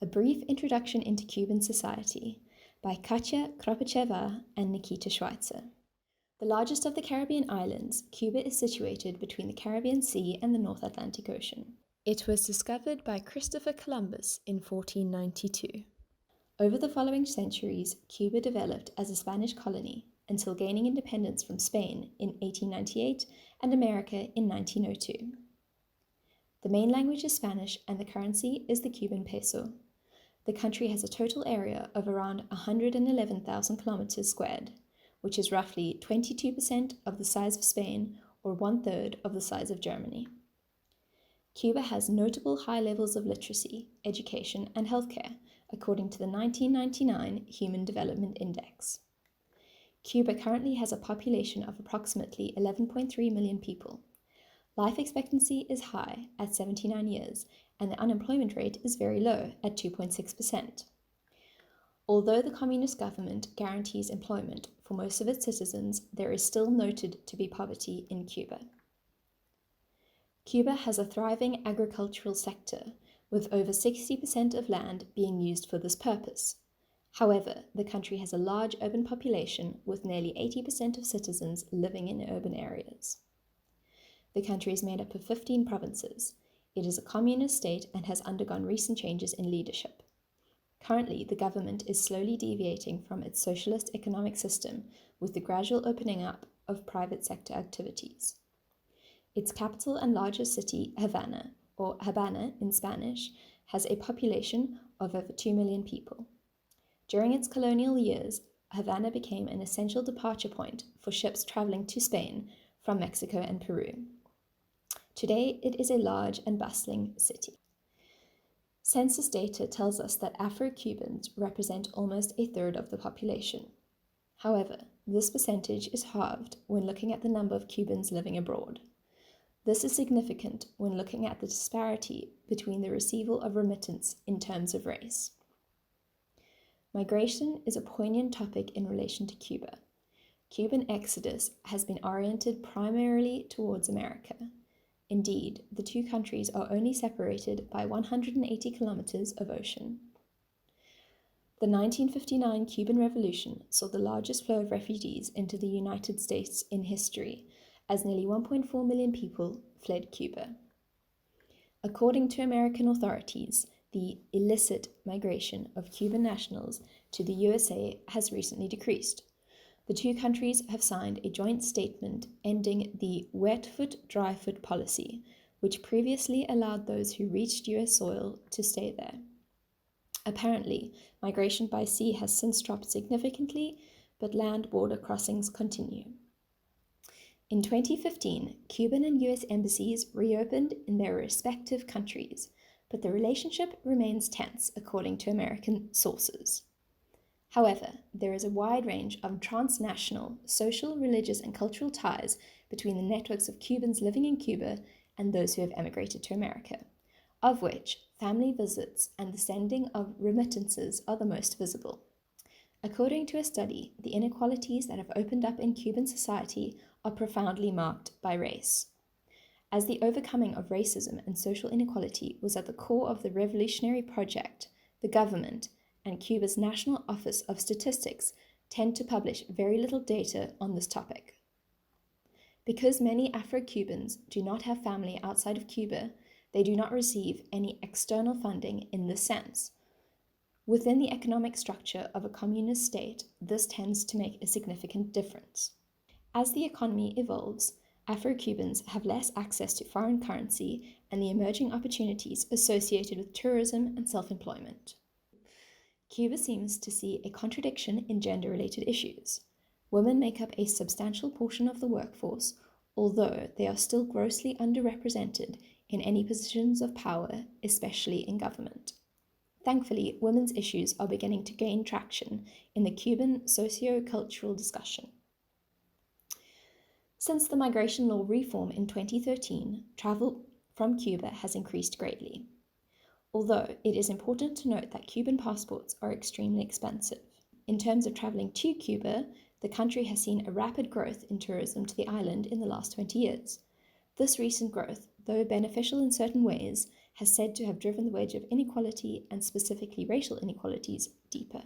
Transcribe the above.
A Brief Introduction into Cuban Society by Katya Kropacheva and Nikita Schweitzer. The largest of the Caribbean islands, Cuba is situated between the Caribbean Sea and the North Atlantic Ocean. It was discovered by Christopher Columbus in 1492. Over the following centuries, Cuba developed as a Spanish colony until gaining independence from Spain in 1898 and America in 1902. The main language is Spanish and the currency is the Cuban peso. The country has a total area of around 111,000 kilometers squared, which is roughly 22% of the size of Spain or 1/3 of the size of Germany. Cuba has notable high levels of literacy, education, and healthcare, according to the 1999 Human Development Index. Cuba currently has a population of approximately 11.3 million people. Life expectancy is high at 79 years, and the unemployment rate is very low at 2.6%. Although the communist government guarantees employment for most of its citizens, there is still noted to be poverty in Cuba. Cuba has a thriving agricultural sector, with over 60% of land being used for this purpose. However, the country has a large urban population, with nearly 80% of citizens living in urban areas. The country is made up of 15 provinces. It is a communist state and has undergone recent changes in leadership. Currently, the government is slowly deviating from its socialist economic system with the gradual opening up of private sector activities. Its capital and largest city, Havana, or Habana in Spanish, has a population of over 2 million people. During its colonial years, Havana became an essential departure point for ships traveling to Spain from Mexico and Peru. Today, it is a large and bustling city. Census data tells us that Afro-Cubans represent almost 1/3 of the population. However, this percentage is halved when looking at the number of Cubans living abroad. This is significant when looking at the disparity between the receival of remittance in terms of race. Migration is a poignant topic in relation to Cuba. Cuban exodus has been oriented primarily towards America. Indeed, the two countries are only separated by 180 kilometers of ocean. The 1959 Cuban Revolution saw the largest flow of refugees into the United States in history, as nearly 1.4 million people fled Cuba. According to American authorities, the illicit migration of Cuban nationals to the USA has recently decreased. The two countries have signed a joint statement ending the wet foot, dry foot policy, which previously allowed those who reached US soil to stay there. Apparently, migration by sea has since dropped significantly, but land border crossings continue. In 2015, Cuban and US embassies reopened in their respective countries, but the relationship remains tense, according to American sources. However, there is a wide range of transnational social, religious, and cultural ties between the networks of Cubans living in Cuba and those who have emigrated to America, of which family visits and the sending of remittances are the most visible. According to a study, the inequalities that have opened up in Cuban society are profoundly marked by race. As the overcoming of racism and social inequality was at the core of the revolutionary project, the government and Cuba's National Office of Statistics tend to publish very little data on this topic. Because many Afro-Cubans do not have family outside of Cuba, they do not receive any external funding in this sense. Within the economic structure of a communist state, this tends to make a significant difference. As the economy evolves, Afro-Cubans have less access to foreign currency and the emerging opportunities associated with tourism and self-employment. Cuba seems to see a contradiction in gender-related issues. Women make up a substantial portion of the workforce, although they are still grossly underrepresented in any positions of power, especially in government. Thankfully, women's issues are beginning to gain traction in the Cuban socio-cultural discussion. Since the migration law reform in 2013, travel from Cuba has increased greatly. Although it is important to note that Cuban passports are extremely expensive. In terms of traveling to Cuba, the country has seen a rapid growth in tourism to the island in the last 20 years. This recent growth, though beneficial in certain ways, has said to have driven the wedge of inequality, and specifically racial inequalities, deeper.